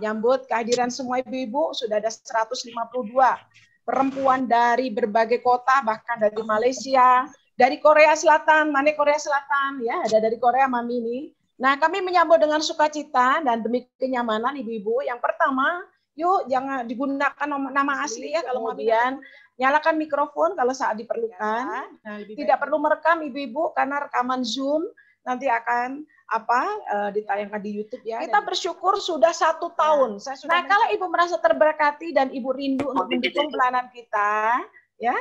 menyambut kehadiran semua ibu-ibu. Sudah ada 152 perempuan dari berbagai kota, bahkan dari Malaysia, dari Korea Selatan. Mana Korea Selatan? Ya, ada dari Korea, Mami ini. Nah, kami menyambut dengan sukacita dan demi kenyamanan ibu-ibu. Yang pertama, yuk jangan digunakan nama asli ya. Kemudian nyalakan mikrofon kalau saat diperlukan. Tidak perlu merekam ibu-ibu karena rekaman Zoom nanti akan ditayangkan di YouTube ya. Kita bersyukur sudah 1 tahun. Nah, kalau ibu merasa terberkati dan ibu rindu untuk mendukung pelayanan kita, ya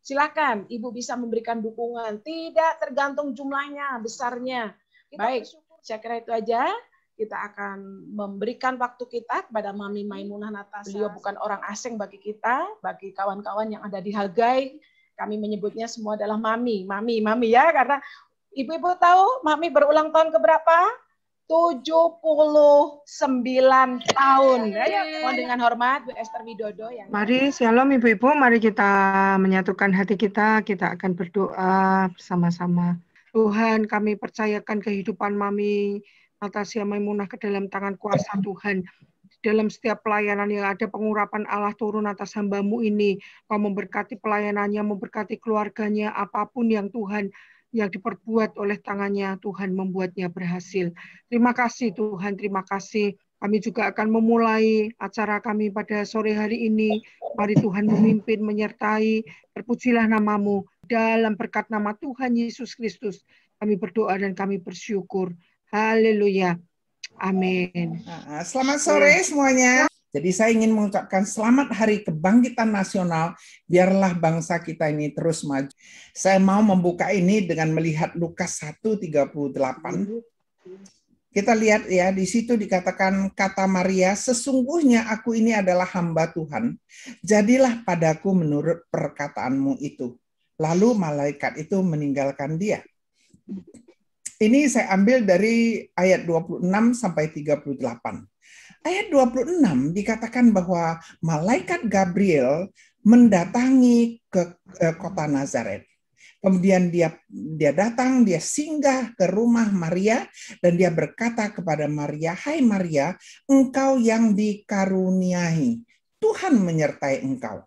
silakan ibu bisa memberikan dukungan. Tidak tergantung jumlahnya, besarnya. Baik, saya kira itu aja. Kita akan memberikan waktu kita kepada Mami Maimunah Natasa. Beliau bukan orang asing bagi kita, bagi kawan-kawan yang ada di Hagai. Kami menyebutnya semua adalah Mami ya, karena ibu-ibu tahu Mami berulang tahun keberapa? 79 tahun. Ayo, mohon dengan hormat Bu Esther Widodo. Mari, shalom ibu-ibu, mari kita menyatukan hati kita akan berdoa bersama-sama. Tuhan, kami percayakan kehidupan Mami Natasha Maimunah ke dalam tangan kuasa Tuhan. Dalam setiap pelayanan yang ada pengurapan Allah turun atas hamba-Mu ini. Kau memberkati pelayanannya, memberkati keluarganya, apapun yang Tuhan yang diperbuat oleh tangannya, Tuhan membuatnya berhasil. Terima kasih Tuhan, terima kasih. Kami juga akan memulai acara kami pada sore hari ini. Mari Tuhan memimpin, menyertai. Terpujilah nama-Mu. Dalam berkat nama Tuhan Yesus Kristus, kami berdoa dan kami bersyukur. Haleluya. Amin. Selamat sore semuanya. Jadi saya ingin mengucapkan selamat Hari Kebangkitan Nasional. Biarlah bangsa kita ini terus maju. Saya mau membuka ini dengan melihat Lukas 1:38. Kita lihat ya, di situ dikatakan kata Maria, sesungguhnya aku ini adalah hamba Tuhan. Jadilah padaku menurut perkataanmu itu. Lalu malaikat itu meninggalkan dia. Ini saya ambil dari ayat 26 sampai 38. Ayat 26 dikatakan bahwa malaikat Gabriel mendatangi ke kota Nazaret. Kemudian dia datang, dia singgah ke rumah Maria dan dia berkata kepada Maria, "Hai Maria, engkau yang dikaruniai, Tuhan menyertai engkau.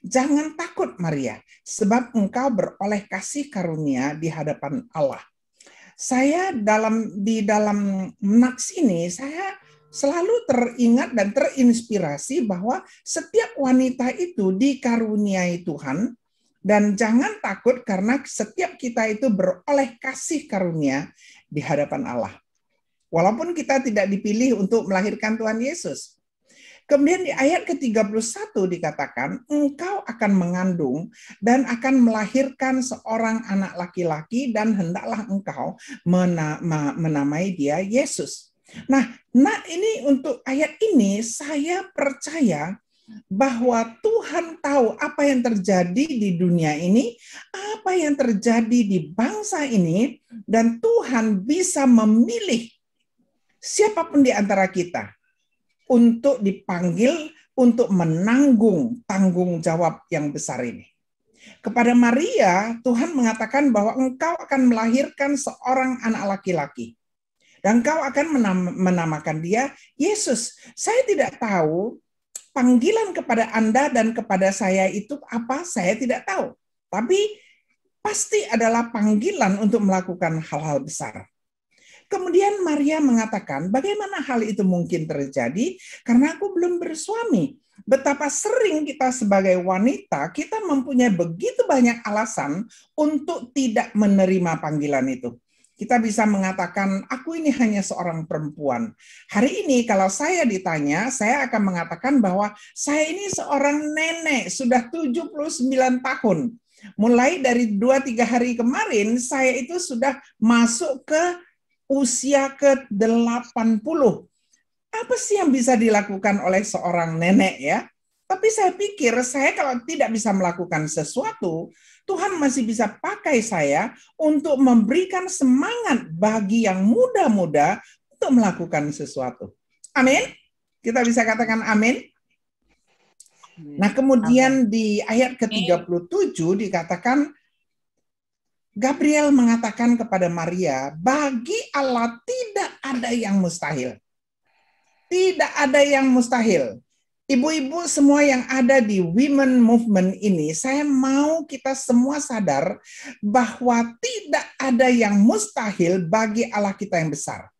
Jangan takut Maria, sebab engkau beroleh kasih karunia di hadapan Allah." Saya di dalam nats ini saya selalu teringat dan terinspirasi bahwa setiap wanita itu dikaruniai Tuhan dan jangan takut karena setiap kita itu beroleh kasih karunia di hadapan Allah. Walaupun kita tidak dipilih untuk melahirkan Tuhan Yesus. Kemudian di ayat ke-31 dikatakan, engkau akan mengandung dan akan melahirkan seorang anak laki-laki dan hendaklah engkau menamai dia Yesus. Nah, ini untuk ayat ini saya percaya bahwa Tuhan tahu apa yang terjadi di dunia ini, apa yang terjadi di bangsa ini, dan Tuhan bisa memilih siapapun di antara kita untuk dipanggil untuk menanggung tanggung jawab yang besar ini. Kepada Maria, Tuhan mengatakan bahwa engkau akan melahirkan seorang anak laki-laki. Dan engkau akan menamakan dia Yesus. Saya tidak tahu panggilan kepada Anda dan kepada saya itu apa, saya tidak tahu. Tapi pasti adalah panggilan untuk melakukan hal-hal besar. Kemudian Maria mengatakan, bagaimana hal itu mungkin terjadi? Karena aku belum bersuami. Betapa sering kita sebagai wanita, kita mempunyai begitu banyak alasan untuk tidak menerima panggilan itu. Kita bisa mengatakan, aku ini hanya seorang perempuan. Hari ini kalau saya ditanya, saya akan mengatakan bahwa saya ini seorang nenek, sudah 79 tahun. Mulai dari 2-3 hari kemarin, saya itu sudah masuk ke usia ke-80. Apa sih yang bisa dilakukan oleh seorang nenek ya? Tapi saya pikir saya kalau tidak bisa melakukan sesuatu, Tuhan masih bisa pakai saya untuk memberikan semangat bagi yang muda-muda untuk melakukan sesuatu. Amin? Kita bisa katakan amin? Nah, kemudian di ayat ke-37 dikatakan, Gabriel mengatakan kepada Maria, bagi Allah tidak ada yang mustahil. Tidak ada yang mustahil. Ibu-ibu semua yang ada di Women Movement ini, saya mau kita semua sadar bahwa tidak ada yang mustahil bagi Allah kita yang besar.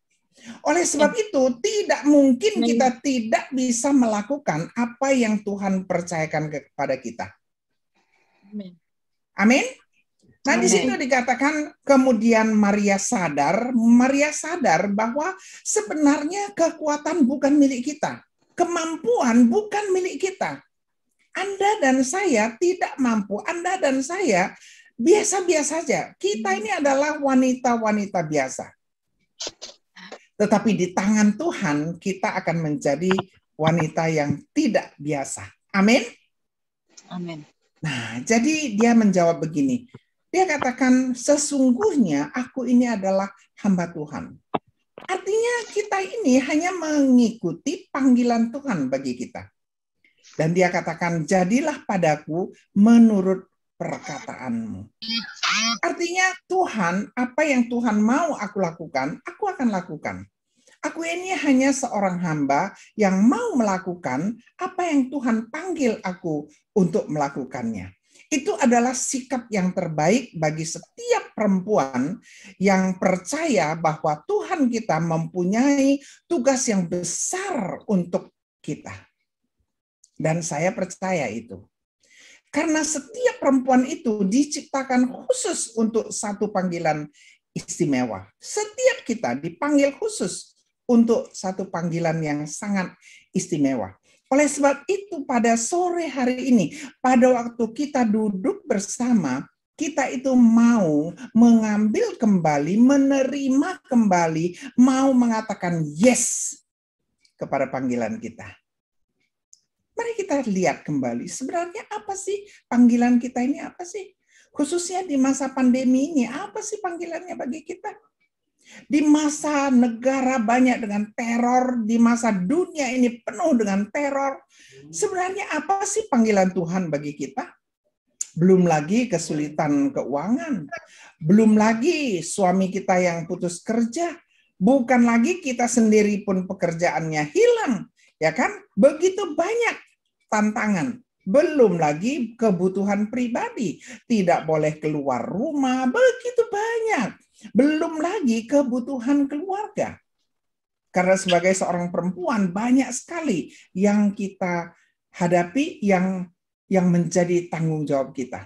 Oleh sebab itu, tidak mungkin kita tidak bisa melakukan apa yang Tuhan percayakan kepada kita. Amin. Nah, di situ dikatakan kemudian Maria sadar bahwa sebenarnya kekuatan bukan milik kita. Kemampuan bukan milik kita. Anda dan saya tidak mampu. Anda dan saya biasa-biasa saja. Kita ini adalah wanita-wanita biasa. Tetapi di tangan Tuhan kita akan menjadi wanita yang tidak biasa. Amin. Amin. Nah, jadi dia menjawab begini. Dia katakan, sesungguhnya aku ini adalah hamba Tuhan. Artinya kita ini hanya mengikuti panggilan Tuhan bagi kita. Dan dia katakan, jadilah padaku menurut perkataanmu. Artinya Tuhan, apa yang Tuhan mau aku lakukan, aku akan lakukan. Aku ini hanya seorang hamba yang mau melakukan apa yang Tuhan panggil aku untuk melakukannya. Itu adalah sikap yang terbaik bagi setiap perempuan yang percaya bahwa Tuhan kita mempunyai tugas yang besar untuk kita. Dan saya percaya itu. Karena setiap perempuan itu diciptakan khusus untuk satu panggilan istimewa. Setiap kita dipanggil khusus untuk satu panggilan yang sangat istimewa. Oleh sebab itu pada sore hari ini, pada waktu kita duduk bersama, kita itu mau mengambil kembali, menerima kembali, mau mengatakan yes kepada panggilan kita. Mari kita lihat kembali, sebenarnya apa sih panggilan kita ini, apa sih? Khususnya di masa pandemi ini, apa sih panggilannya bagi kita? Di masa negara banyak dengan teror, di masa dunia ini penuh dengan teror, sebenarnya apa sih panggilan Tuhan bagi kita? Belum lagi kesulitan keuangan, belum lagi suami kita yang putus kerja, bukan lagi kita sendiri pun pekerjaannya hilang, ya kan? Begitu banyak tantangan. Belum lagi kebutuhan pribadi, tidak boleh keluar rumah, begitu banyak. Belum lagi kebutuhan keluarga. Karena sebagai seorang perempuan banyak sekali yang kita hadapi yang menjadi tanggung jawab kita.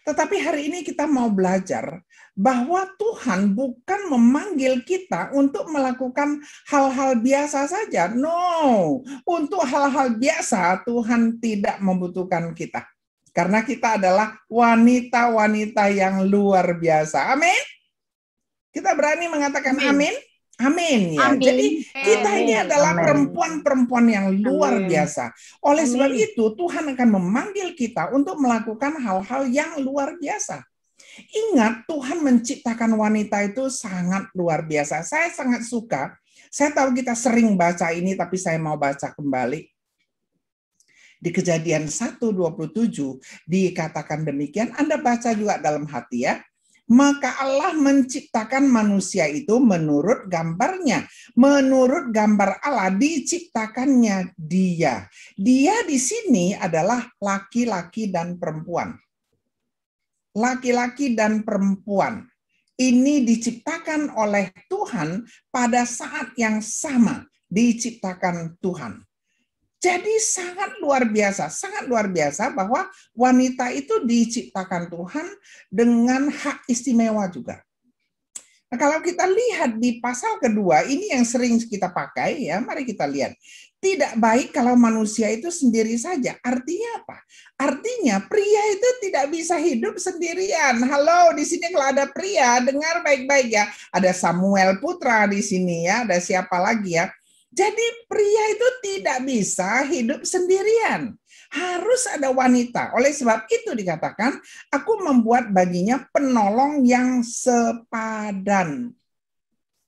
Tetapi hari ini kita mau belajar bahwa Tuhan bukan memanggil kita untuk melakukan hal-hal biasa saja. No, untuk hal-hal biasa Tuhan tidak membutuhkan kita. Karena kita adalah wanita-wanita yang luar biasa. Amin. Kita berani mengatakan amin? Amin ya. Amin. Jadi kita ini adalah perempuan-perempuan yang luar biasa. Oleh sebab itu Tuhan akan memanggil kita untuk melakukan hal-hal yang luar biasa. Ingat, Tuhan menciptakan wanita itu sangat luar biasa. Saya sangat suka. Saya tahu kita sering baca ini, tapi saya mau baca kembali. Di Kejadian 1:27 dikatakan demikian. Anda baca juga dalam hati ya. Maka Allah menciptakan manusia itu menurut gambarnya. Menurut gambar Allah diciptakannya dia. Dia di sini adalah laki-laki dan perempuan. Laki-laki dan perempuan. Ini diciptakan oleh Tuhan pada saat yang sama diciptakan Tuhan. Jadi sangat luar biasa bahwa wanita itu diciptakan Tuhan dengan hak istimewa juga. Nah, kalau kita lihat di pasal kedua, ini yang sering kita pakai ya, mari kita lihat. Tidak baik kalau manusia itu sendiri saja. Artinya apa? Artinya pria itu tidak bisa hidup sendirian. Halo, di sini kalau ada pria, dengar baik-baik ya. Ada Samuel Putra di sini ya, ada siapa lagi ya? Jadi pria itu tidak bisa hidup sendirian. Harus ada wanita. Oleh sebab itu dikatakan, aku membuat baginya penolong yang sepadan.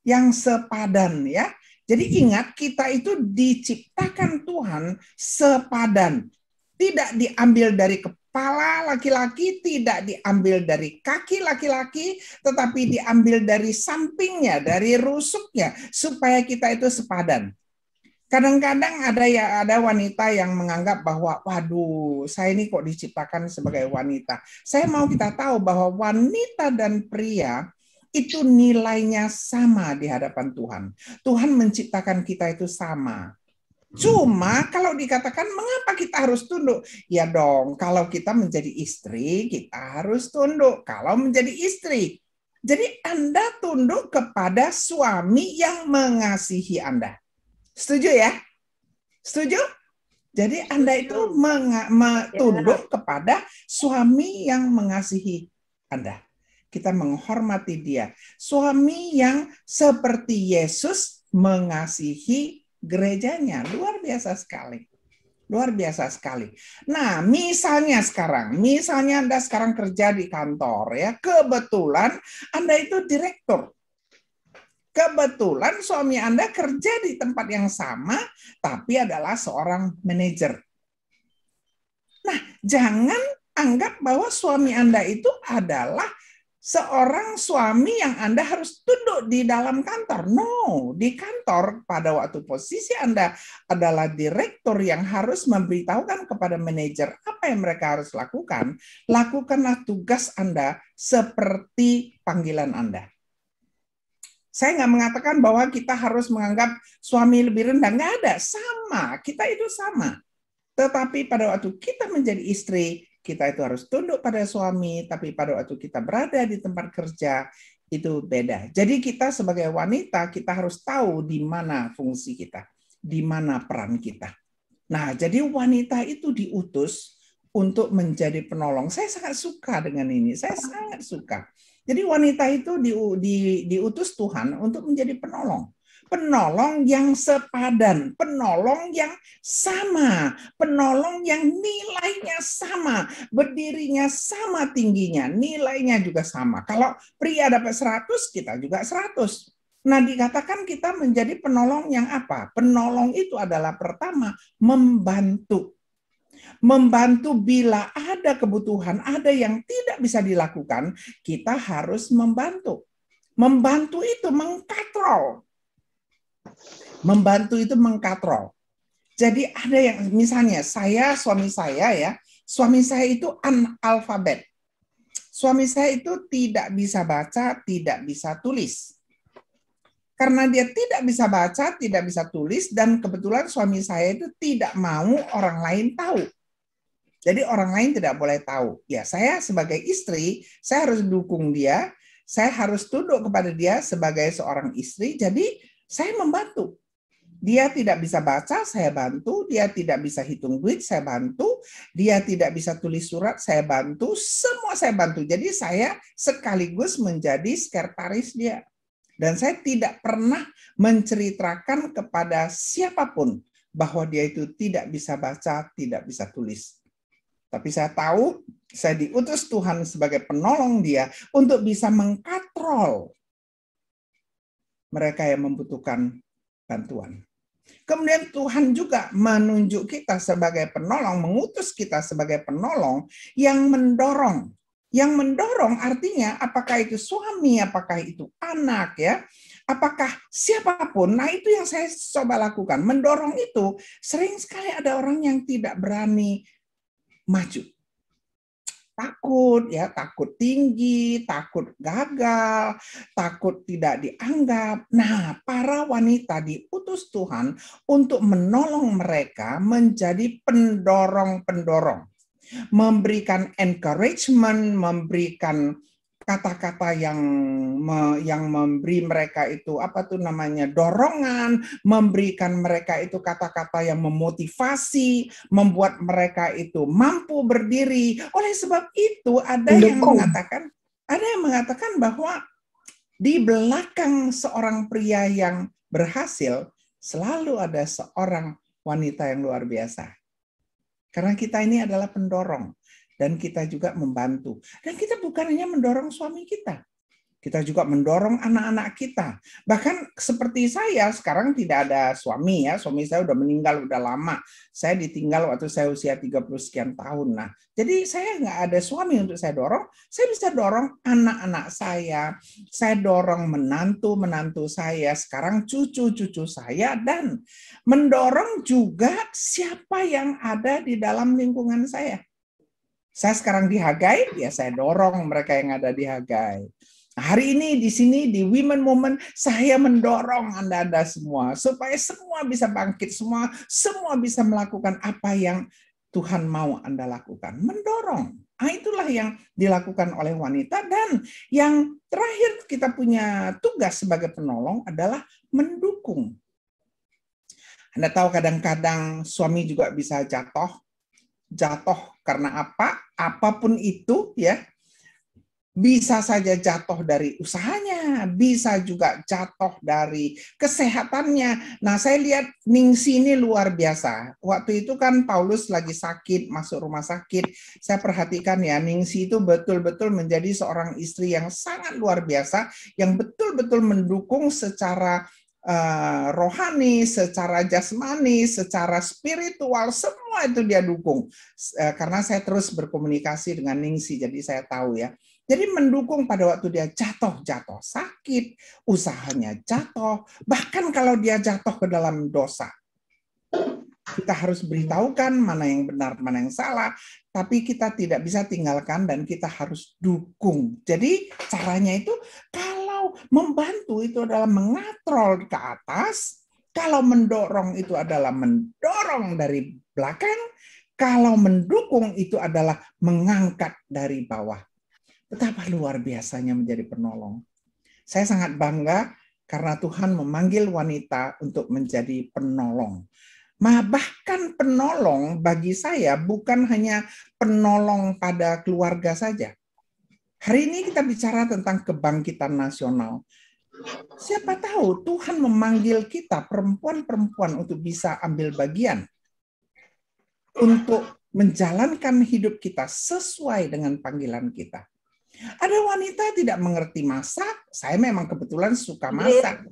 Yang sepadan ya. Jadi ingat, kita itu diciptakan Tuhan sepadan. Tidak diambil dari kepala laki-laki, tidak diambil dari kaki laki-laki, tetapi diambil dari sampingnya, dari rusuknya, supaya kita itu sepadan. Kadang-kadang ada wanita yang menganggap bahwa, waduh, saya ini kok diciptakan sebagai wanita. Saya mau kita tahu bahwa wanita dan pria itu nilainya sama di hadapan Tuhan. Tuhan menciptakan kita itu sama. Cuma kalau dikatakan mengapa kita harus tunduk? Ya dong, kalau kita menjadi istri, kita harus tunduk. Kalau menjadi istri. Jadi Anda tunduk kepada suami yang mengasihi Anda. Setuju ya? Setuju? Jadi Anda itu tunduk kepada suami yang mengasihi Anda. Kita menghormati dia. Suami yang seperti Yesus mengasihi gerejanya. Luar biasa sekali. Luar biasa sekali. Nah, misalnya Anda sekarang kerja di kantor ya. Kebetulan Anda itu direktur. Kebetulan suami Anda kerja di tempat yang sama, tapi adalah seorang manajer. Nah, jangan anggap bahwa suami Anda itu adalah seorang suami yang Anda harus tunduk di dalam kantor. No, di kantor pada waktu posisi Anda adalah direktur yang harus memberitahukan kepada manajer apa yang mereka harus lakukan. Lakukanlah tugas Anda seperti panggilan Anda. Saya nggak mengatakan bahwa kita harus menganggap suami lebih rendah. Nggak ada. Sama. Kita itu sama. Tetapi pada waktu kita menjadi istri, kita itu harus tunduk pada suami. Tapi pada waktu kita berada di tempat kerja, itu beda. Jadi kita sebagai wanita, kita harus tahu di mana fungsi kita. Di mana peran kita. Nah, jadi wanita itu diutus untuk menjadi penolong. Saya sangat suka dengan ini. Saya sangat suka. Jadi wanita itu diutus Tuhan untuk menjadi penolong. Penolong yang sepadan, penolong yang sama, penolong yang nilainya sama, berdirinya sama tingginya, nilainya juga sama. Kalau pria dapat 100, kita juga 100. Nah, dikatakan kita menjadi penolong yang apa? Penolong itu adalah pertama, membantu. Membantu bila ada kebutuhan, ada yang tidak bisa dilakukan, kita harus membantu. Membantu itu mengkatrol. Membantu itu mengkatrol. Jadi ada yang misalnya suami saya itu analfabet. Suami saya itu tidak bisa baca, tidak bisa tulis. Karena dia tidak bisa baca, tidak bisa tulis, dan kebetulan suami saya itu tidak mau orang lain tahu. Jadi orang lain tidak boleh tahu. Ya, saya sebagai istri, saya harus dukung dia, saya harus tunduk kepada dia sebagai seorang istri, jadi saya membantu. Dia tidak bisa baca, saya bantu. Dia tidak bisa hitung duit, saya bantu. Dia tidak bisa tulis surat, saya bantu. Semua saya bantu. Jadi saya sekaligus menjadi sekretaris dia. Dan saya tidak pernah menceritakan kepada siapapun bahwa dia itu tidak bisa baca, tidak bisa tulis. Tapi saya tahu, saya diutus Tuhan sebagai penolong dia untuk bisa mengkatrol mereka yang membutuhkan bantuan. Kemudian Tuhan juga menunjuk kita sebagai penolong, mengutus kita sebagai penolong yang mendorong. Yang mendorong artinya apakah itu suami, apakah itu anak, ya, apakah siapapun. Nah, itu yang saya coba lakukan. Mendorong itu sering sekali ada orang yang tidak berani maju. Takut, ya, takut tinggi, takut gagal, takut tidak dianggap. Nah, para wanita diutus Tuhan untuk menolong mereka menjadi pendorong-pendorong. Memberikan encouragement, memberikan kata-kata yang memberi mereka itu dorongan, memberikan mereka itu kata-kata yang memotivasi, membuat mereka itu mampu berdiri. Oleh sebab itu ada yang mengatakan bahwa di belakang seorang pria yang berhasil selalu ada seorang wanita yang luar biasa. Karena kita ini adalah pendorong. Dan kita juga membantu. Dan kita bukan hanya mendorong suami kita. Kita juga mendorong anak-anak kita. Bahkan seperti saya sekarang tidak ada suami ya. Suami saya udah meninggal udah lama. Saya ditinggal waktu saya usia 30 sekian tahun. Nah, jadi saya nggak ada suami untuk saya dorong. Saya bisa dorong anak-anak saya. Saya dorong menantu-menantu saya. Sekarang cucu-cucu saya. Dan mendorong juga siapa yang ada di dalam lingkungan saya. Saya sekarang di Hagai, ya saya dorong mereka yang ada di Hagai. Hari ini di sini di Women Movement saya mendorong Anda semua supaya semua bisa bangkit, semua bisa melakukan apa yang Tuhan mau Anda lakukan. Mendorong. Itulah yang dilakukan oleh wanita. Dan yang terakhir kita punya tugas sebagai penolong adalah mendukung. Anda tahu kadang-kadang suami juga bisa jatuh karena apa? Apapun itu ya. Bisa saja jatuh dari usahanya, bisa juga jatuh dari kesehatannya. Nah, saya lihat Ningsi ini luar biasa. Waktu itu kan Paulus lagi sakit, masuk rumah sakit. Saya perhatikan ya, Ningsi itu betul-betul menjadi seorang istri yang sangat luar biasa, yang betul-betul mendukung secara rohani, secara jasmani, secara spiritual, semua itu dia dukung. Karena saya terus berkomunikasi dengan Ningsi, jadi saya tahu ya. Jadi mendukung pada waktu dia jatuh sakit, usahanya jatuh, bahkan kalau dia jatuh ke dalam dosa. Kita harus beritahukan mana yang benar, mana yang salah, tapi kita tidak bisa tinggalkan dan kita harus dukung. Jadi caranya itu kalau membantu itu adalah mengatrol ke atas, kalau mendorong itu adalah mendorong dari belakang, kalau mendukung itu adalah mengangkat dari bawah. Betapa luar biasanya menjadi penolong. Saya sangat bangga karena Tuhan memanggil wanita untuk menjadi penolong. Bahkan penolong bagi saya bukan hanya penolong pada keluarga saja. Hari ini kita bicara tentang kebangkitan nasional. Siapa tahu Tuhan memanggil kita perempuan-perempuan untuk bisa ambil bagian. Untuk menjalankan hidup kita sesuai dengan panggilan kita. Ada wanita tidak mengerti masak, saya memang kebetulan suka masak.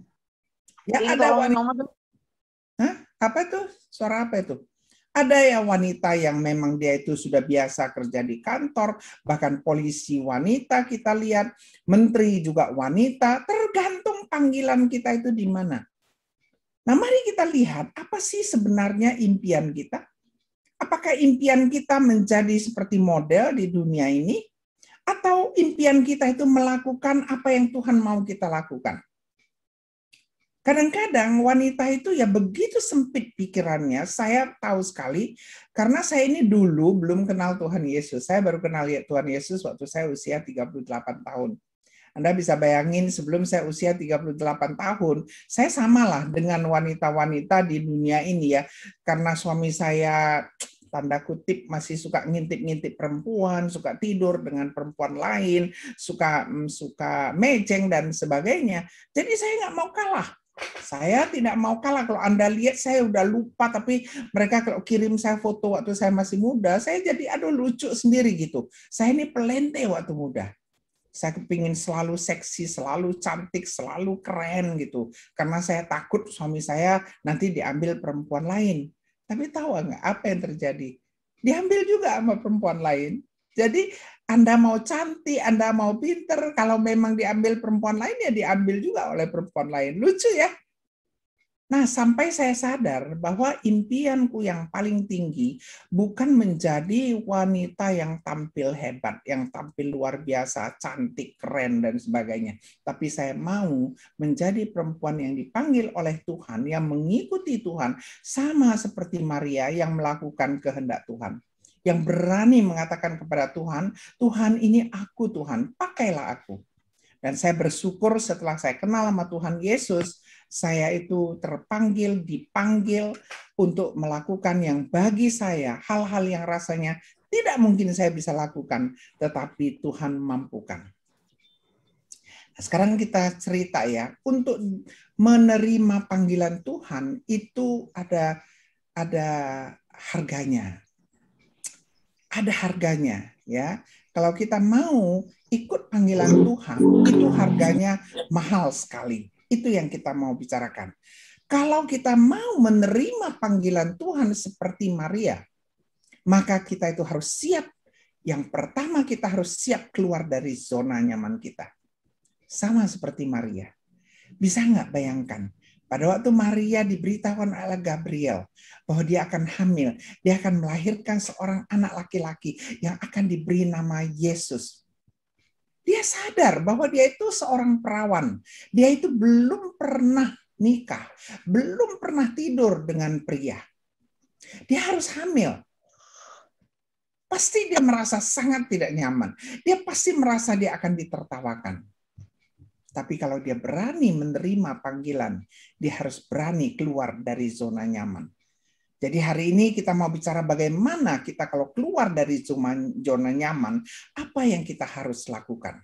Ya ada wanita. Hah? Apa itu? Suara apa itu? Ada ya wanita yang memang dia itu sudah biasa kerja di kantor, bahkan polisi wanita kita lihat, menteri juga wanita, tergantung panggilan kita itu di mana. Nah, mari kita lihat apa sih sebenarnya impian kita? Apakah impian kita menjadi seperti model di dunia ini? Atau impian kita itu melakukan apa yang Tuhan mau kita lakukan. Kadang-kadang wanita itu ya begitu sempit pikirannya, saya tahu sekali, karena saya ini dulu belum kenal Tuhan Yesus. Saya baru kenal Tuhan Yesus waktu saya usia 38 tahun. Anda bisa bayangin sebelum saya usia 38 tahun, saya samalah dengan wanita-wanita di dunia ini ya, karena suami saya tanda kutip masih suka ngintip-ngintip perempuan, suka tidur dengan perempuan lain, suka mejeng dan sebagainya. Jadi saya nggak mau kalah. Saya tidak mau kalah. Kalau Anda lihat saya udah lupa, tapi mereka kalau kirim saya foto waktu saya masih muda, saya jadi aduh lucu sendiri gitu. Saya ini pelente waktu muda. Saya kepingin selalu seksi, selalu cantik, selalu keren gitu. Karena saya takut suami saya nanti diambil perempuan lain. Tapi tahu nggak apa yang terjadi? Diambil juga sama perempuan lain. Jadi Anda mau cantik, Anda mau pinter, kalau memang diambil perempuan lain ya diambil juga oleh perempuan lain. Lucu ya? Nah, sampai saya sadar bahwa impianku yang paling tinggi bukan menjadi wanita yang tampil hebat, yang tampil luar biasa, cantik, keren, dan sebagainya. Tapi saya mau menjadi perempuan yang dipanggil oleh Tuhan, yang mengikuti Tuhan, sama seperti Maria yang melakukan kehendak Tuhan. Yang berani mengatakan kepada Tuhan, Tuhan ini aku Tuhan, pakailah aku. Dan saya bersyukur setelah saya kenal sama Tuhan Yesus, saya itu dipanggil untuk melakukan yang bagi saya, hal-hal yang rasanya tidak mungkin saya bisa lakukan, tetapi Tuhan mampukan. Nah, sekarang kita cerita ya, untuk menerima panggilan Tuhan itu ada harganya. Ada harganya ya. Kalau kita mau ikut panggilan Tuhan, itu harganya mahal sekali. Itu yang kita mau bicarakan. Kalau kita mau menerima panggilan Tuhan seperti Maria, maka kita itu harus siap. Yang pertama kita harus siap keluar dari zona nyaman kita. Sama seperti Maria. Bisa nggak bayangkan? Pada waktu Maria diberitahukan oleh Gabriel bahwa dia akan hamil, dia akan melahirkan seorang anak laki-laki yang akan diberi nama Yesus. Dia sadar bahwa dia itu seorang perawan. Dia itu belum pernah nikah, belum pernah tidur dengan pria. Dia harus hamil. Pasti dia merasa sangat tidak nyaman. Dia pasti merasa dia akan ditertawakan. Tapi kalau dia berani menerima panggilan, dia harus berani keluar dari zona nyaman. Jadi hari ini kita mau bicara bagaimana kita kalau keluar dari zona nyaman, apa yang kita harus lakukan.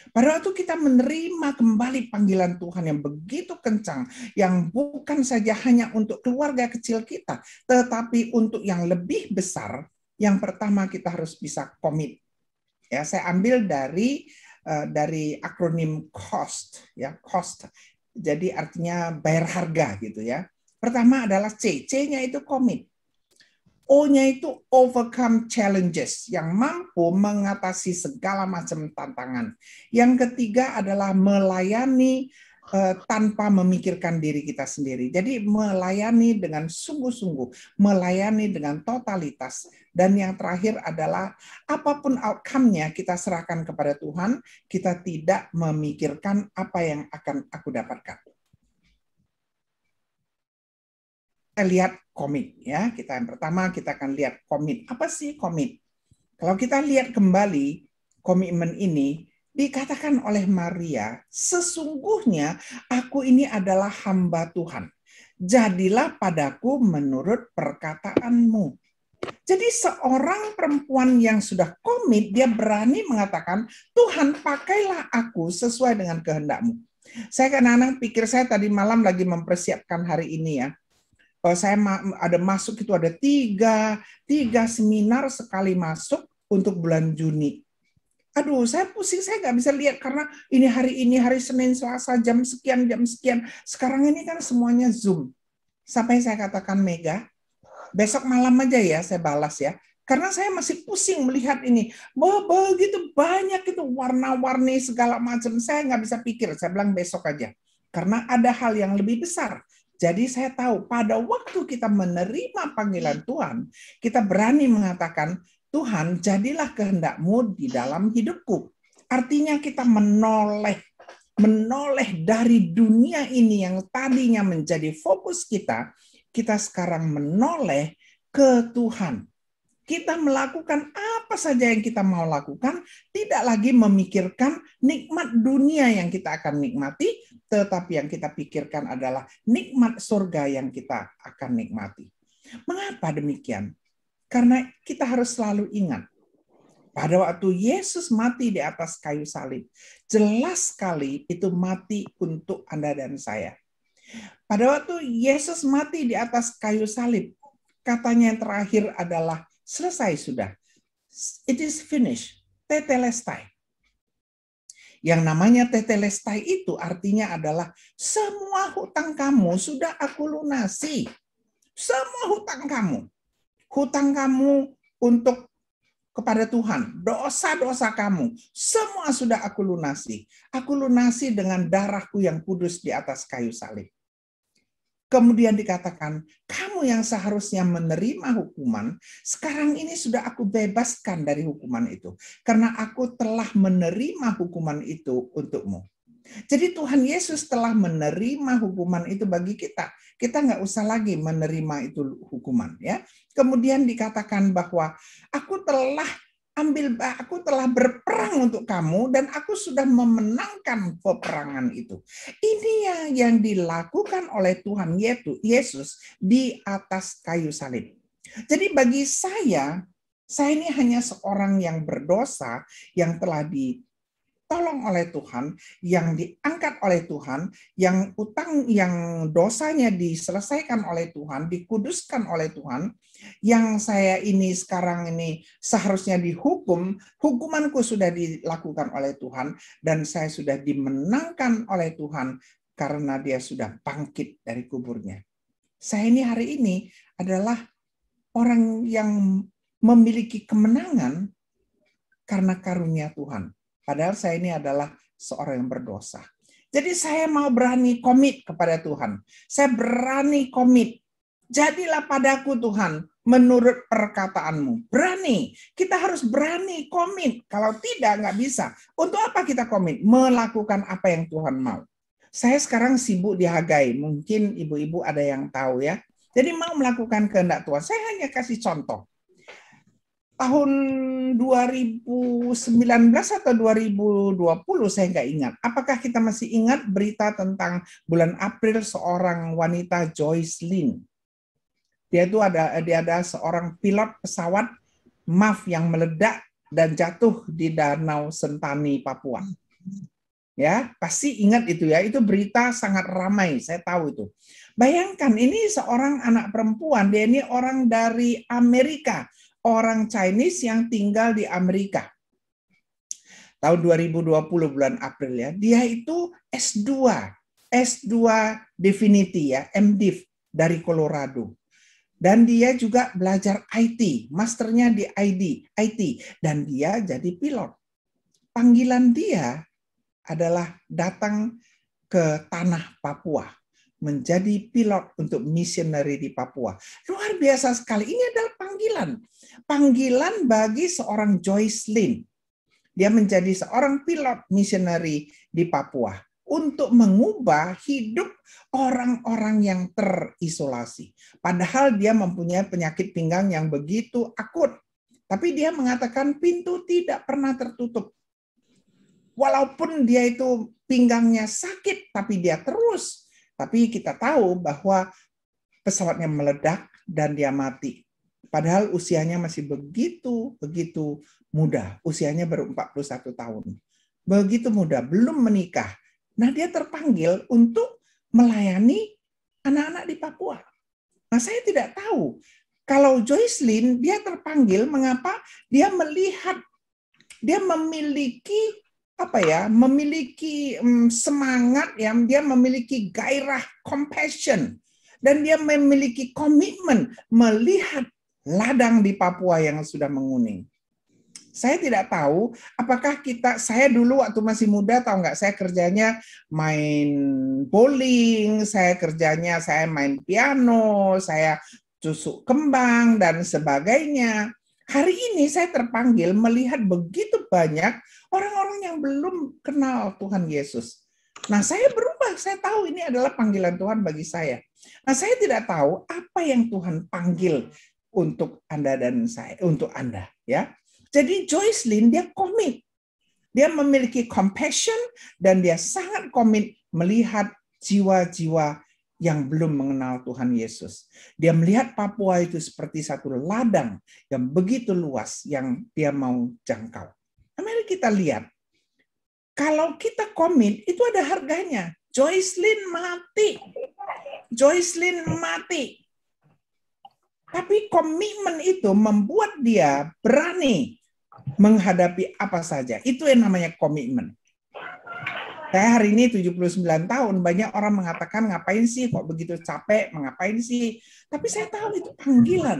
Pada waktu kita menerima kembali panggilan Tuhan yang begitu kencang, yang bukan saja hanya untuk keluarga kecil kita, tetapi untuk yang lebih besar, yang pertama kita harus bisa komit. Ya, saya ambil dari akronim COST, ya, COST. Jadi artinya bayar harga gitu ya. Pertama adalah C, C-nya itu komit. O-nya itu overcome challenges, yang mampu mengatasi segala macam tantangan. Yang ketiga adalah melayani tanpa memikirkan diri kita sendiri. Jadi melayani dengan sungguh-sungguh, melayani dengan totalitas. Dan yang terakhir adalah apapun outcome-nya kita serahkan kepada Tuhan, kita tidak memikirkan apa yang akan aku dapatkan. Kita lihat komit ya. Yang pertama kita akan lihat komit. Apa sih komit? Kalau kita lihat kembali komitmen ini dikatakan oleh Maria, sesungguhnya aku ini adalah hamba Tuhan. Jadilah padaku menurut perkataanmu. Jadi seorang perempuan yang sudah komit, dia berani mengatakan, Tuhan pakailah aku sesuai dengan kehendak-Mu. Saya kadang-kadang pikir, saya tadi malam lagi mempersiapkan hari ini ya. Saya ada masuk itu ada tiga seminar sekali masuk untuk bulan Juni. Aduh, saya pusing, saya nggak bisa lihat karena ini hari Senin, Selasa, jam sekian. Sekarang ini kan semuanya Zoom. Sampai saya katakan Mega, besok malam aja ya saya balas ya. Karena saya masih pusing melihat ini. Begitu banyak itu warna-warni segala macam. Saya nggak bisa pikir, saya bilang besok aja. Karena ada hal yang lebih besar. Jadi saya tahu pada waktu kita menerima panggilan Tuhan, kita berani mengatakan, Tuhan, jadilah kehendak-Mu di dalam hidupku. Artinya kita menoleh dari dunia ini yang tadinya menjadi fokus kita sekarang menoleh ke Tuhan. Kita melakukan apa saja yang kita mau lakukan, tidak lagi memikirkan nikmat dunia yang kita akan nikmati, tetapi yang kita pikirkan adalah nikmat surga yang kita akan nikmati. Mengapa demikian? Karena kita harus selalu ingat, pada waktu Yesus mati di atas kayu salib, jelas sekali itu mati untuk Anda dan saya. Pada waktu Yesus mati di atas kayu salib, katanya yang terakhir adalah selesai sudah. It is finished. Tetelestai. Yang namanya tetelestai itu artinya adalah semua hutang kamu sudah aku lunasi. Semua hutang kamu. Hutang kamu untuk kepada Tuhan, dosa-dosa kamu, semua sudah aku lunasi. Aku lunasi dengan darahku yang kudus di atas kayu salib. Kemudian dikatakan, kamu yang seharusnya menerima hukuman, sekarang ini sudah aku bebaskan dari hukuman itu. Karena aku telah menerima hukuman itu untukmu. Jadi Tuhan Yesus telah menerima hukuman itu bagi kita. Kita nggak usah lagi menerima itu hukuman, ya. Kemudian dikatakan bahwa aku telah berperang untuk kamu dan aku sudah memenangkan peperangan itu. Ini yang dilakukan oleh Tuhan Yesus di atas kayu salib. Jadi bagi saya ini hanya seorang yang berdosa yang telah ditolong oleh Tuhan, yang diangkat oleh Tuhan, yang utang, yang dosanya diselesaikan oleh Tuhan, dikuduskan oleh Tuhan, yang saya ini sekarang ini seharusnya dihukum, hukumanku sudah dilakukan oleh Tuhan, dan saya sudah dimenangkan oleh Tuhan karena dia sudah bangkit dari kuburnya. Saya ini hari ini adalah orang yang memiliki kemenangan karena karunia Tuhan. Padahal saya ini adalah seorang yang berdosa. Jadi saya mau berani komit kepada Tuhan. Saya berani komit. Jadilah padaku Tuhan menurut perkataanmu. Berani. Kita harus berani komit. Kalau tidak, nggak bisa. Untuk apa kita komit? Melakukan apa yang Tuhan mau. Saya sekarang sibuk di Hagai. Mungkin ibu-ibu ada yang tahu ya. Jadi mau melakukan kehendak Tuhan. Saya hanya kasih contoh. Tahun 2019 atau 2020 saya nggak ingat. Apakah kita masih ingat berita tentang bulan April seorang wanita Joyce Lin? Dia ada seorang pilot pesawat MAF yang meledak dan jatuh di Danau Sentani, Papua. Ya, pasti ingat itu ya. Itu berita sangat ramai, saya tahu itu. Bayangkan ini seorang anak perempuan, dia ini orang dari Amerika. Orang Chinese yang tinggal di Amerika. Tahun 2020 bulan April ya. Dia itu S2 Divinity ya, MDiv dari Colorado. Dan dia juga belajar IT, masternya di IT. Dan dia jadi pilot. Panggilan dia adalah datang ke tanah Papua. Menjadi pilot untuk missionary di Papua. Luar biasa sekali. Ini adalah panggilan. Panggilan bagi seorang Joyce Lin. Dia menjadi seorang pilot missionary di Papua. Untuk mengubah hidup orang-orang yang terisolasi. Padahal dia mempunyai penyakit pinggang yang begitu akut. Tapi dia mengatakan pintu tidak pernah tertutup. Walaupun dia itu pinggangnya sakit, tapi dia terus. Tapi kita tahu bahwa pesawatnya meledak dan dia mati. Padahal usianya masih begitu muda. Usianya baru 41 tahun. Begitu muda, belum menikah. Nah, dia terpanggil untuk melayani anak-anak di Papua. Nah, saya tidak tahu. Kalau Joyce Lin, dia terpanggil, mengapa? Dia melihat, dia memiliki semangat, ya, dia memiliki gairah, compassion, dan dia memiliki komitmen melihat ladang di Papua yang sudah menguning. Saya tidak tahu apakah saya dulu waktu masih muda, tahu nggak, saya kerjanya main bowling, saya main piano, saya tusuk kembang dan sebagainya. Hari ini saya terpanggil melihat begitu banyak orang-orang yang belum kenal Tuhan Yesus. Nah, saya berubah. Saya tahu ini adalah panggilan Tuhan bagi saya. Nah, saya tidak tahu apa yang Tuhan panggil untuk Anda dan saya, untuk Anda, ya. Jadi Joyce Lin dia komit. Dia memiliki compassion dan dia sangat komit melihat jiwa-jiwa yang belum mengenal Tuhan Yesus. Dia melihat Papua itu seperti satu ladang yang begitu luas yang dia mau jangkau. Nah, mari kita lihat. Kalau kita komit, itu ada harganya. Joyce Lin mati. Joyce Lin mati. Tapi komitmen itu membuat dia berani menghadapi apa saja. Itu yang namanya komitmen. Saya hari ini 79 tahun, banyak orang mengatakan ngapain sih kok begitu capek, mengapain sih. Tapi saya tahu itu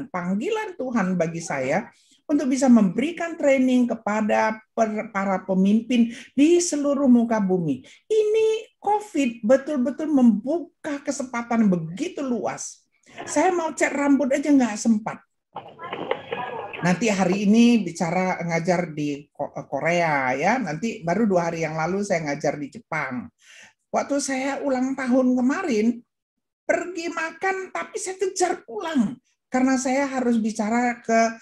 panggilan Tuhan bagi saya untuk bisa memberikan training kepada para pemimpin di seluruh muka bumi. Ini COVID betul-betul membuka kesempatan begitu luas. Saya mau cat rambut aja nggak sempat. Nanti hari ini ngajar di Korea ya. Nanti baru 2 hari yang lalu saya ngajar di Jepang. Waktu saya ulang tahun kemarin pergi makan tapi saya kejar pulang karena saya harus bicara ke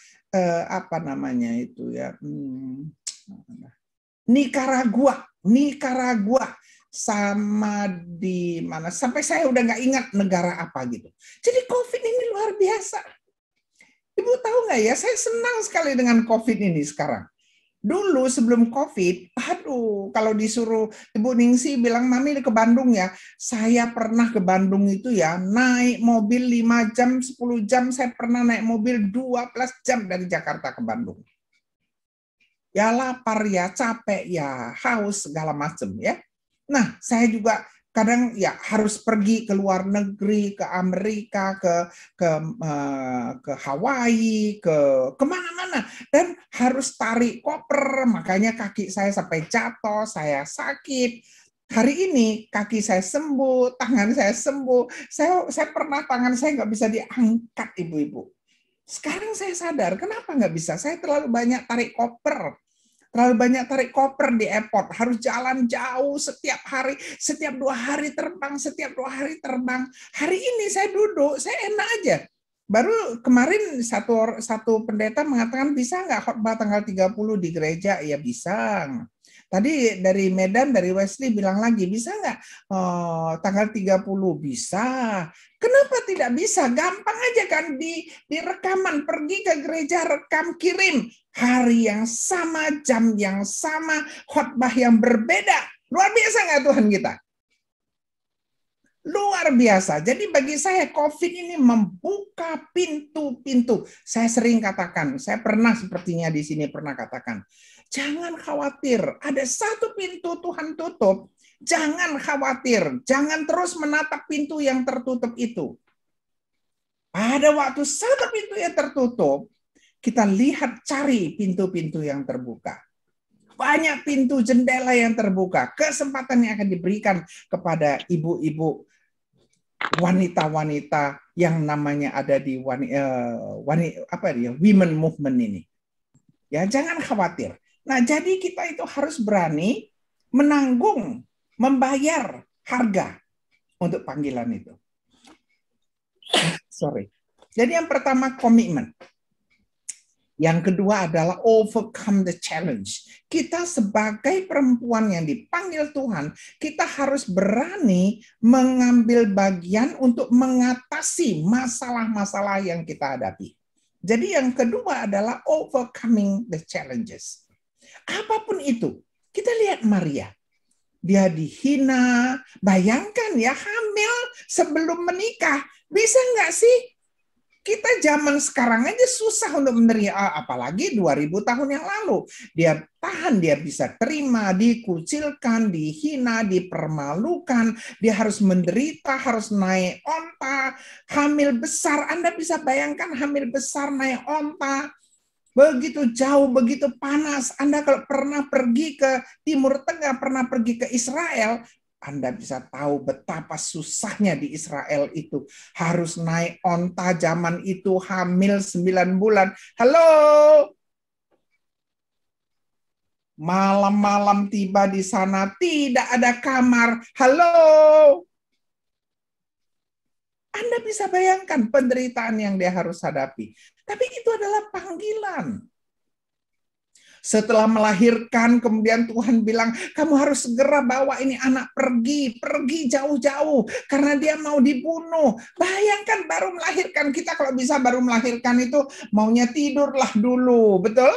Nicaragua sama di mana sampai saya udah nggak ingat negara apa gitu. Jadi COVID ini luar biasa. Ibu tahu nggak ya, saya senang sekali dengan COVID ini sekarang. Dulu sebelum COVID, aduh, kalau disuruh Ibu Ningsi bilang, Mami ke Bandung ya, saya pernah ke Bandung itu ya, naik mobil 5 jam, 10 jam, saya pernah naik mobil 12 jam dari Jakarta ke Bandung. Ya lapar ya, capek ya, haus segala macam ya. Nah, saya juga kadang ya harus pergi ke luar negeri, ke Amerika, ke Hawaii, ke kemana-mana, dan harus tarik koper. Makanya kaki saya sampai jatuh, saya sakit. Hari ini kaki saya sembuh, tangan saya sembuh. Saya pernah tangan saya nggak bisa diangkat, ibu-ibu. Sekarang saya sadar, kenapa nggak bisa? Saya terlalu banyak tarik koper. Terlalu banyak tarik koper di airport, harus jalan jauh setiap hari, setiap 2 hari terbang, setiap 2 hari terbang. Hari ini saya duduk, saya enak aja. Baru kemarin satu pendeta mengatakan, bisa nggak khotbah tanggal 30 di gereja? Ya bisa. Tadi dari Medan, dari Wesley bilang lagi, bisa nggak tanggal 30? Bisa. Kenapa tidak bisa? Gampang aja kan, di rekaman, pergi ke gereja, rekam, kirim. Hari yang sama, jam yang sama, khotbah yang berbeda. Luar biasa nggak Tuhan kita? Luar biasa. Jadi bagi saya COVID ini membuka pintu-pintu. Saya sering katakan, saya pernah sepertinya di sini pernah katakan, jangan khawatir, ada satu pintu Tuhan tutup, jangan khawatir, jangan terus menatap pintu yang tertutup itu. Pada waktu satu pintu yang tertutup, kita lihat cari pintu-pintu yang terbuka. Banyak pintu jendela yang terbuka, kesempatan yang akan diberikan kepada ibu-ibu, wanita-wanita yang namanya ada di women movement ini. Ya, jangan khawatir. Nah, jadi kita itu harus berani menanggung, membayar harga untuk panggilan itu. Sorry. Jadi yang pertama komitmen. Yang kedua adalah overcome the challenge. Kita sebagai perempuan yang dipanggil Tuhan, kita harus berani mengambil bagian untuk mengatasi masalah-masalah yang kita hadapi. Jadi yang kedua adalah overcoming the challenges. Apapun itu, kita lihat Maria. Dia dihina, bayangkan ya, hamil sebelum menikah. Bisa nggak sih? Kita zaman sekarang aja susah untuk menerima, apalagi 2000 tahun yang lalu. Dia tahan, dia bisa terima, dikucilkan, dihina, dipermalukan, dia harus menderita, harus naik onta, hamil besar. Anda bisa bayangkan hamil besar naik onta, begitu jauh, begitu panas. Anda kalau pernah pergi ke Timur Tengah, pernah pergi ke Israel, Anda bisa tahu betapa susahnya di Israel itu. Harus naik onta zaman itu, hamil 9 bulan. Halo! Malam-malam tiba di sana, tidak ada kamar. Halo! Anda bisa bayangkan penderitaan yang dia harus hadapi. Tapi itu adalah panggilan. Setelah melahirkan, kemudian Tuhan bilang, kamu harus segera bawa ini anak pergi jauh-jauh, karena dia mau dibunuh. Bayangkan baru melahirkan, kita kalau bisa baru melahirkan itu maunya tidurlah dulu, betul?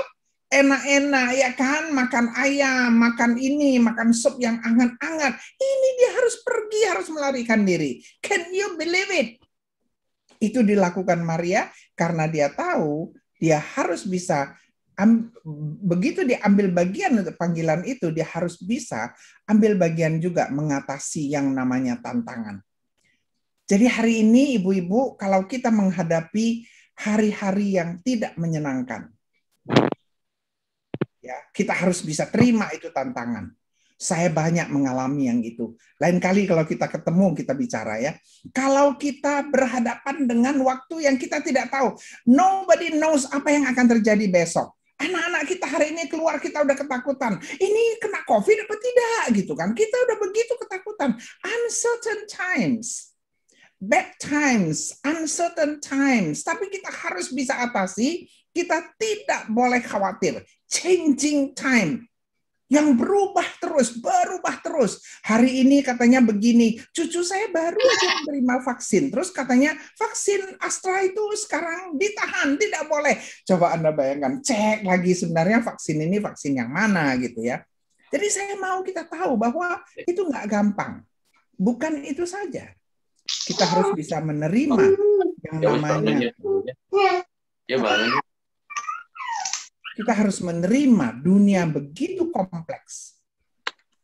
Enak-enak ya kan, makan ayam, makan ini, makan sup yang hangat-hangat. Ini dia harus pergi, harus melarikan diri. Can you believe it? Itu dilakukan Maria karena dia tahu dia harus bisa. Begitu dia ambil bagian untuk panggilan itu, dia harus bisa ambil bagian juga mengatasi yang namanya tantangan. Jadi hari ini ibu-ibu, kalau kita menghadapi hari-hari yang tidak menyenangkan, ya kita harus bisa terima itu tantangan. Saya banyak mengalami yang itu. Lain kali kalau kita ketemu, kita bicara ya. Kalau kita berhadapan dengan waktu yang kita tidak tahu, nobody knows apa yang akan terjadi besok. Anak-anak kita hari ini keluar, kita udah ketakutan. Ini kena COVID apa tidak gitu kan? Kita udah begitu ketakutan. Uncertain times, bad times, uncertain times. Tapi kita harus bisa atasi. Kita tidak boleh khawatir. Changing time. yang berubah terus. Hari ini katanya begini, cucu saya baru aja menerima vaksin. Terus katanya vaksin Astra itu sekarang ditahan, tidak boleh. Coba Anda bayangkan, cek lagi sebenarnya vaksin ini vaksin yang mana gitu ya. Jadi saya mau kita tahu bahwa itu nggak gampang. Bukan itu saja. Kita harus bisa menerima yang namanya. Kita harus menerima dunia begitu kompleks.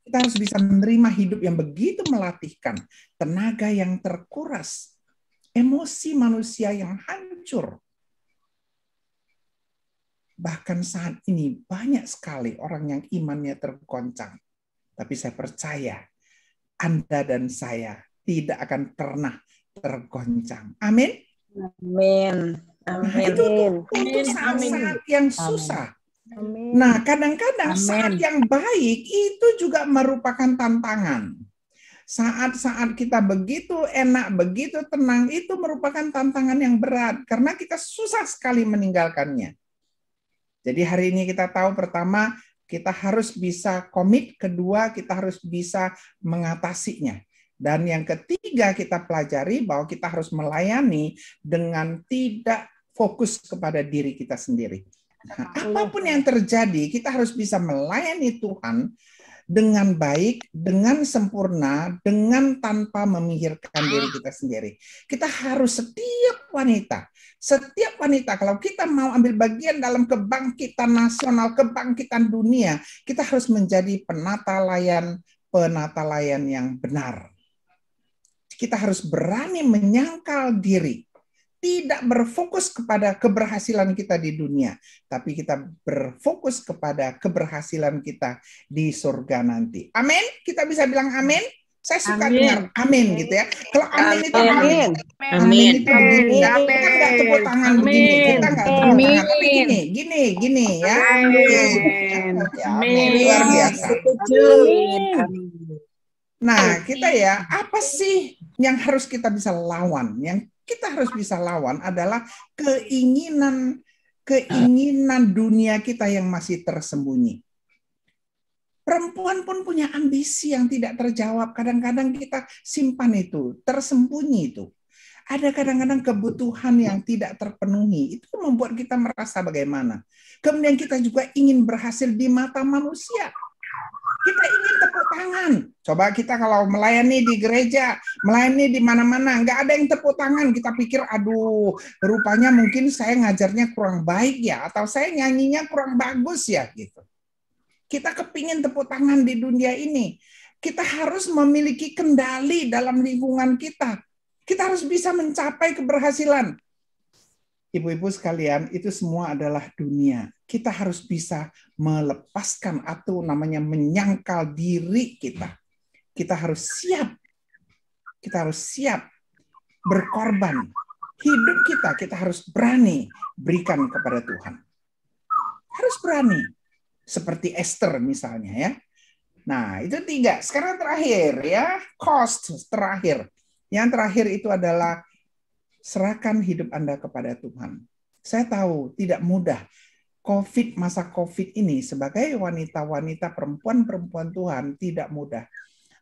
Kita harus bisa menerima hidup yang begitu melatihkan, tenaga yang terkuras, emosi manusia yang hancur. Bahkan saat ini banyak sekali orang yang imannya tergoncang. Tapi saya percaya Anda dan saya tidak akan pernah tergoncang. Amin. Amin. Nah, itu untuk saat-saat yang susah. Amin. Nah, kadang-kadang saat yang baik itu juga merupakan tantangan. Saat-saat kita begitu enak, begitu tenang, itu merupakan tantangan yang berat. Karena kita susah sekali meninggalkannya. Jadi hari ini kita tahu pertama, kita harus bisa komit. Kedua, kita harus bisa mengatasinya. Dan yang ketiga kita pelajari bahwa kita harus melayani dengan tidak fokus kepada diri kita sendiri. Nah, apapun yang terjadi, kita harus bisa melayani Tuhan dengan baik, dengan sempurna, dengan tanpa memikirkan diri kita sendiri. Kita harus setiap wanita, kalau kita mau ambil bagian dalam kebangkitan nasional, kebangkitan dunia, kita harus menjadi penata layan yang benar. Kita harus berani menyangkal diri. Tidak berfokus kepada keberhasilan kita di dunia. Tapi kita berfokus kepada keberhasilan kita di surga nanti. Amin? Kita bisa bilang amin? Saya suka dengar amin gitu ya. Kalau amin itu amin. Amin itu begini. Kita nggak tepuk tangan begini. Kita nggak tepuk tangan. Tapi gini ya. Amin. Luar biasa. Nah, kita ya, apa sih yang harus kita bisa lawan? Yang kita harus bisa lawan adalah keinginan dunia kita yang masih tersembunyi. Perempuan pun punya ambisi yang tidak terjawab. Kadang-kadang kita simpan itu, tersembunyi itu. Ada kadang-kadang kebutuhan yang tidak terpenuhi. Itu membuat kita merasa bagaimana. Kemudian kita juga ingin berhasil di mata manusia. Kita ingin tepuk tangan. Coba kita kalau melayani di gereja, melayani di mana-mana, nggak ada yang tepuk tangan. Kita pikir, aduh, rupanya mungkin saya ngajarnya kurang baik ya, atau saya nyanyinya kurang bagus ya, gitu. Kita kepingin tepuk tangan di dunia ini. Kita harus memiliki kendali dalam lingkungan kita. Kita harus bisa mencapai keberhasilan. Ibu-ibu sekalian, itu semua adalah dunia. Kita harus bisa melepaskan atau namanya menyangkal diri kita. Kita harus siap. Kita harus siap berkorban. Hidup kita harus berani berikan kepada Tuhan. Harus berani. Seperti Esther misalnya ya. Nah, itu 3. Sekarang terakhir ya, cost terakhir. Yang terakhir itu adalah serahkan hidup Anda kepada Tuhan. Saya tahu tidak mudah. Masa COVID ini sebagai wanita-wanita, perempuan-perempuan Tuhan tidak mudah.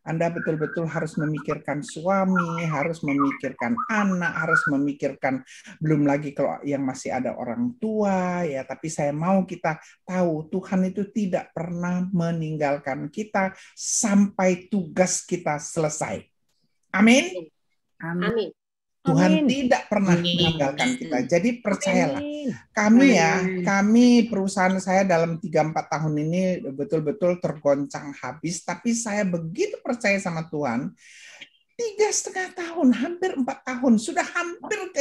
Anda betul-betul harus memikirkan suami, harus memikirkan anak, harus memikirkan belum lagi kalau yang masih ada orang tua ya. Tapi saya mau kita tahu Tuhan itu tidak pernah meninggalkan kita sampai tugas kita selesai. Amin. Amin. Tuhan tidak pernah meninggalkan kita. Jadi percayalah. Kami perusahaan saya dalam 3-4 tahun ini betul-betul tergoncang habis. Tapi saya begitu percaya sama Tuhan. 3,5 tahun, hampir 4 tahun. Sudah hampir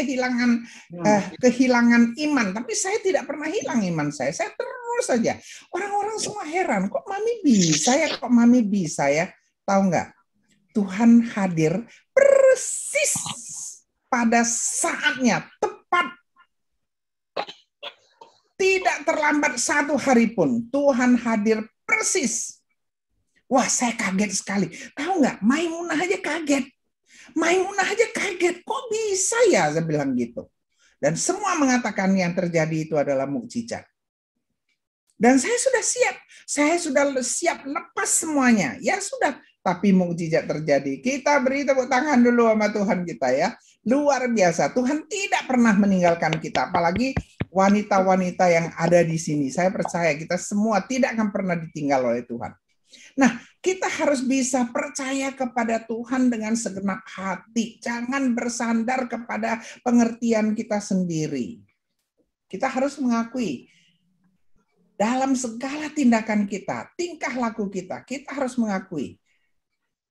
kehilangan iman. Tapi saya tidak pernah hilang iman saya. Saya terus saja. Orang-orang semua heran. Kok Mami bisa ya? Kok Mami bisa ya? Tahu nggak? Tuhan hadir persis pada saatnya, tepat. Tidak terlambat 1 hari pun. Tuhan hadir persis. Wah, saya kaget sekali. Tahu nggak? Maimunah aja kaget. Kok bisa ya? Saya bilang gitu. Dan semua mengatakan yang terjadi itu adalah mukjizat. Dan saya sudah siap. Saya sudah siap lepas semuanya. Ya sudah. Tapi mukjizat terjadi. Kita beri tepuk tangan dulu sama Tuhan kita ya. Luar biasa. Tuhan tidak pernah meninggalkan kita. Apalagi wanita-wanita yang ada di sini. Saya percaya kita semua tidak akan pernah ditinggal oleh Tuhan. Nah, kita harus bisa percaya kepada Tuhan dengan segenap hati. Jangan bersandar kepada pengertian kita sendiri. Kita harus mengakui dalam segala tindakan kita, tingkah laku kita, kita harus mengakui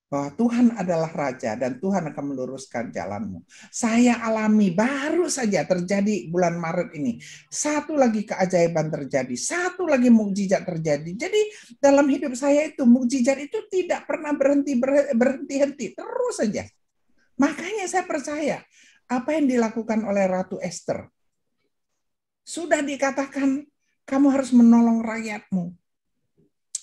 bahwa Tuhan adalah Raja dan Tuhan akan meluruskan jalanmu. Saya alami baru saja terjadi bulan Maret ini. Satu lagi keajaiban terjadi, satu lagi mukjizat terjadi. Jadi dalam hidup saya itu mukjizat itu tidak pernah berhenti, terus saja. Makanya saya percaya apa yang dilakukan oleh Ratu Esther. Sudah dikatakan kamu harus menolong rakyatmu.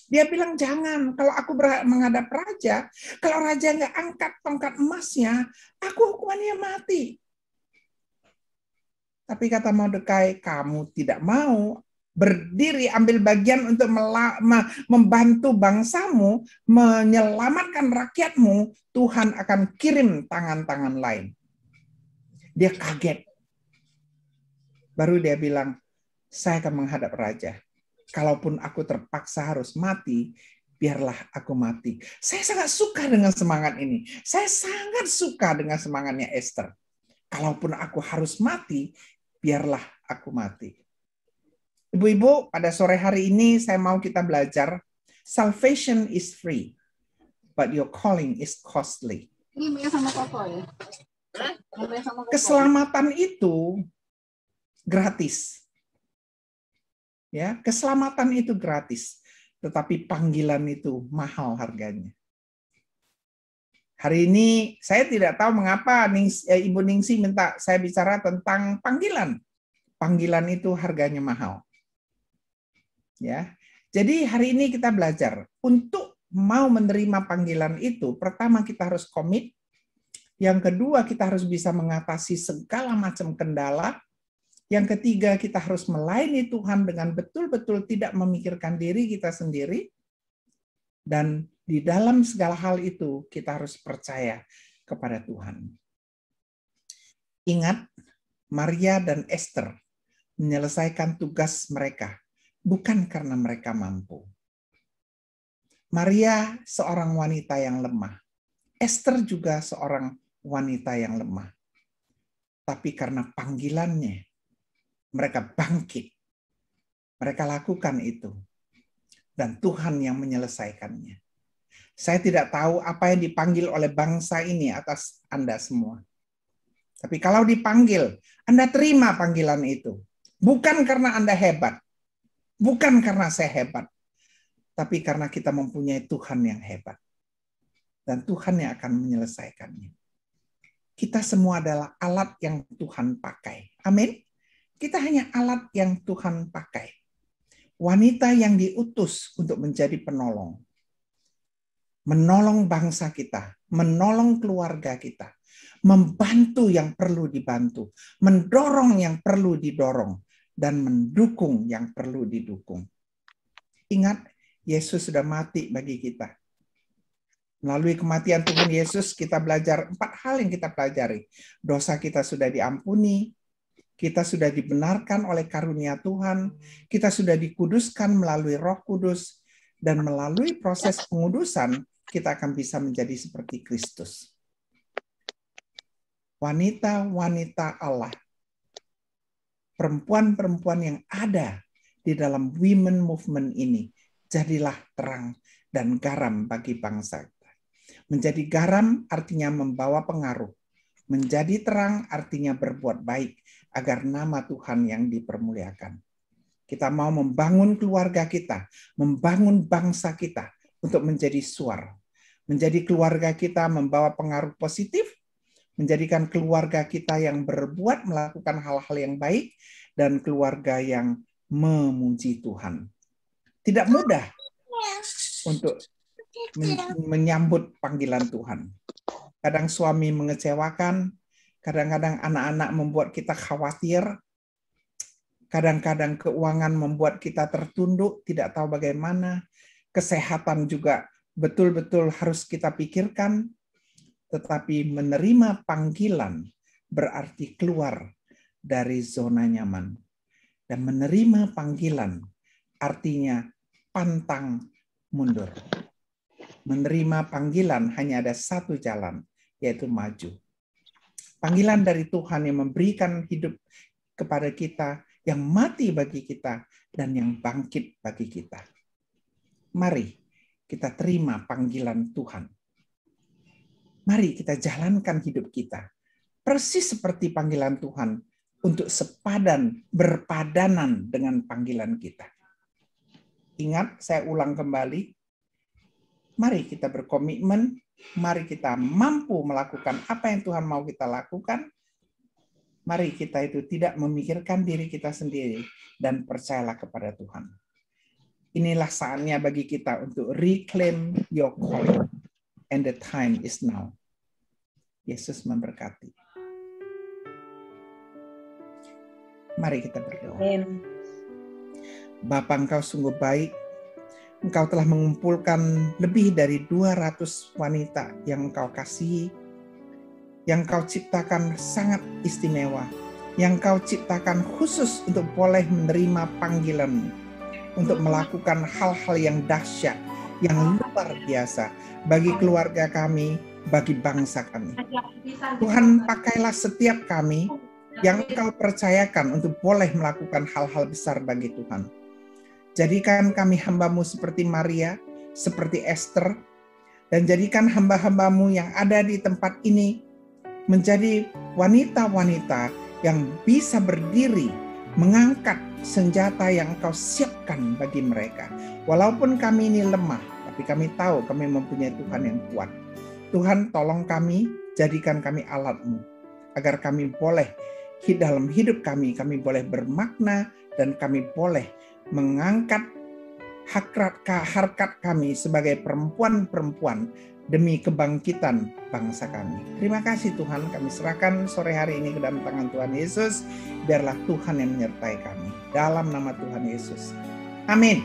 Dia bilang, jangan, kalau aku menghadap raja, kalau raja nggak angkat tongkat emasnya, aku hukumannya mati. Tapi kata Mordekai, kamu tidak mau berdiri, ambil bagian untuk membantu bangsamu, menyelamatkan rakyatmu, Tuhan akan kirim tangan-tangan lain. Dia kaget. Baru dia bilang, saya akan menghadap raja. Kalaupun aku terpaksa harus mati, biarlah aku mati. Saya sangat suka dengan semangat ini. Saya sangat suka dengan semangatnya Esther. Kalaupun aku harus mati, biarlah aku mati. Ibu-ibu, pada sore hari ini saya mau kita belajar, salvation is free, but your calling is costly. Ini sama Koko ya? Keselamatan itu gratis. Ya, keselamatan itu gratis, tetapi panggilan itu mahal harganya. Hari ini saya tidak tahu mengapa Ibu Ningsi minta saya bicara tentang panggilan. Panggilan itu harganya mahal. Ya. Jadi hari ini kita belajar untuk mau menerima panggilan itu, pertama kita harus komit. Yang kedua kita harus bisa mengatasi segala macam kendala. Yang ketiga, kita harus melayani Tuhan dengan betul-betul tidak memikirkan diri kita sendiri. Dan di dalam segala hal itu, kita harus percaya kepada Tuhan. Ingat, Maria dan Esther menyelesaikan tugas mereka, bukan karena mereka mampu. Maria seorang wanita yang lemah. Esther juga seorang wanita yang lemah. Tapi karena panggilannya, mereka bangkit. Mereka lakukan itu. Dan Tuhan yang menyelesaikannya. Saya tidak tahu apa yang dipanggil oleh bangsa ini atas Anda semua. Tapi kalau dipanggil, Anda terima panggilan itu. Bukan karena Anda hebat. Bukan karena saya hebat. Tapi karena kita mempunyai Tuhan yang hebat. Dan Tuhan yang akan menyelesaikannya. Kita semua adalah alat yang Tuhan pakai. Amin. Kita hanya alat yang Tuhan pakai. Wanita yang diutus untuk menjadi penolong. Menolong bangsa kita. Menolong keluarga kita. Membantu yang perlu dibantu. Mendorong yang perlu didorong. Dan mendukung yang perlu didukung. Ingat, Yesus sudah mati bagi kita. Melalui kematian Tuhan Yesus, kita belajar 4 hal yang kita pelajari. Dosa kita sudah diampuni. Kita sudah dibenarkan oleh karunia Tuhan, kita sudah dikuduskan melalui Roh Kudus, dan melalui proses pengudusan, kita akan bisa menjadi seperti Kristus. Wanita-wanita Allah, perempuan-perempuan yang ada di dalam women movement ini, jadilah terang dan garam bagi bangsa. Menjadi garam artinya membawa pengaruh. Menjadi terang artinya berbuat baik agar nama Tuhan yang dipermuliakan. Kita mau membangun keluarga kita, membangun bangsa kita untuk menjadi suar. Menjadi keluarga kita membawa pengaruh positif, menjadikan keluarga kita yang berbuat melakukan hal-hal yang baik, dan keluarga yang memuji Tuhan. Tidak mudah untuk menyambut panggilan Tuhan. Kadang suami mengecewakan, kadang-kadang anak-anak membuat kita khawatir, Kadang-kadang keuangan membuat kita tertunduk, tidak tahu bagaimana. Kesehatan juga betul-betul harus kita pikirkan. Tetapi menerima panggilan berarti keluar dari zona nyaman. Dan menerima panggilan artinya pantang mundur. Menerima panggilan hanya ada satu jalan, yaitu maju. Panggilan dari Tuhan yang memberikan hidup kepada kita, yang mati bagi kita, dan yang bangkit bagi kita. Mari kita terima panggilan Tuhan. Mari kita jalankan hidup kita persis seperti panggilan Tuhan untuk sepadan, berpadanan dengan panggilan kita. Ingat, saya ulang kembali. Mari kita berkomitmen, mari kita mampu melakukan apa yang Tuhan mau kita lakukan. Mari kita itu tidak memikirkan diri kita sendiri dan percayalah kepada Tuhan. Inilah saatnya bagi kita untuk reclaim your calling. And the time is now. Yesus memberkati. Mari kita berdoa. Amin. Bapa, Engkau sungguh baik. Engkau telah mengumpulkan lebih dari 200 wanita yang Engkau kasihi, yang Kau ciptakan sangat istimewa, yang Kau ciptakan khusus untuk boleh menerima panggilan-Mu, untuk melakukan hal-hal yang dahsyat, yang luar biasa bagi keluarga kami, bagi bangsa kami. Tuhan, pakailah setiap kami yang Engkau percayakan untuk boleh melakukan hal-hal besar bagi Tuhan. Jadikan kami hamba-Mu seperti Maria, seperti Esther, dan jadikan hamba-hamba-Mu yang ada di tempat ini menjadi wanita-wanita yang bisa berdiri, mengangkat senjata yang Engkau siapkan bagi mereka. Walaupun kami ini lemah, tapi kami tahu kami mempunyai Tuhan yang kuat. Tuhan, tolong kami, jadikan kami alat-Mu, agar kami boleh, dalam hidup kami boleh bermakna, dan kami boleh mengangkat harkat kami sebagai perempuan-perempuan demi kebangkitan bangsa kami. Terima kasih Tuhan, kami serahkan sore hari ini ke dalam tangan Tuhan Yesus. Biarlah Tuhan yang menyertai kami. Dalam nama Tuhan Yesus. Amin.